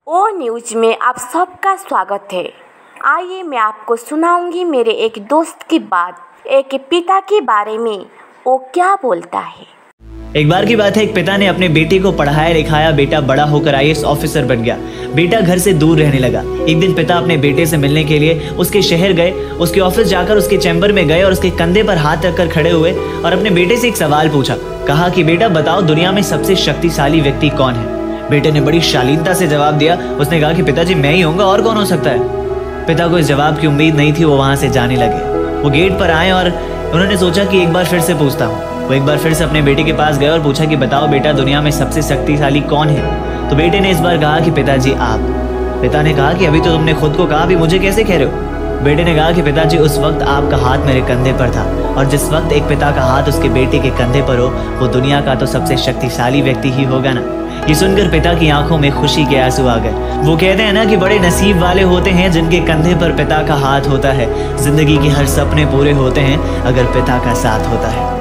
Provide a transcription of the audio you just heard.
ओ news में आप सबका स्वागत है। आइए मैं आपको सुनाऊंगी मेरे एक दोस्त की बात, एक पिता के बारे में। वो क्या बोलता है। एक बार की बात है, एक पिता ने अपने बेटे को पढ़ाया लिखाया, बेटा बड़ा होकर IAS ऑफिसर बन गया। बेटा घर से दूर रहने लगा। एक दिन पिता अपने बेटे से मिलने के लिए उसके शहर गए, उसके ऑफिस जाकर उसके चैम्बर में गए और उसके कंधे पर हाथ रखकर खड़े हुए और अपने बेटे से एक सवाल पूछा। कहा कि बेटा बताओ, दुनिया में सबसे शक्तिशाली व्यक्ति कौन है। बेटे ने बड़ी शालीनता से जवाब दिया। उसने कहा कि पिताजी मैं ही होऊंगा, और कौन हो सकता है। पिता को इस जवाब की उम्मीद नहीं थी। वो वहां से जाने लगे। वो गेट पर आए और उन्होंने सोचा कि एक बार फिर से पूछता हूँ। वो एक बार फिर से अपने बेटे के पास गए और पूछा कि बताओ बेटा, दुनिया में सबसे शक्तिशाली कौन है। तो बेटे ने इस बार कहा कि पिताजी आप। पिता ने कहा कि अभी तो तुमने खुद को कहा, अभी मुझे कैसे कह रहे हो। बेटे ने कहा कि पिताजी उस वक्त आपका हाथ मेरे कंधे पर था, और जिस वक्त एक पिता का हाथ उसके बेटे के कंधे पर हो, वो दुनिया का तो सबसे शक्तिशाली व्यक्ति ही होगा ना। ये सुनकर पिता की आंखों में खुशी के आंसू आ गए। वो कहते हैं ना कि बड़े नसीब वाले होते हैं जिनके कंधे पर पिता का हाथ होता है। जिंदगी के हर सपने पूरे होते हैं अगर पिता का साथ होता है।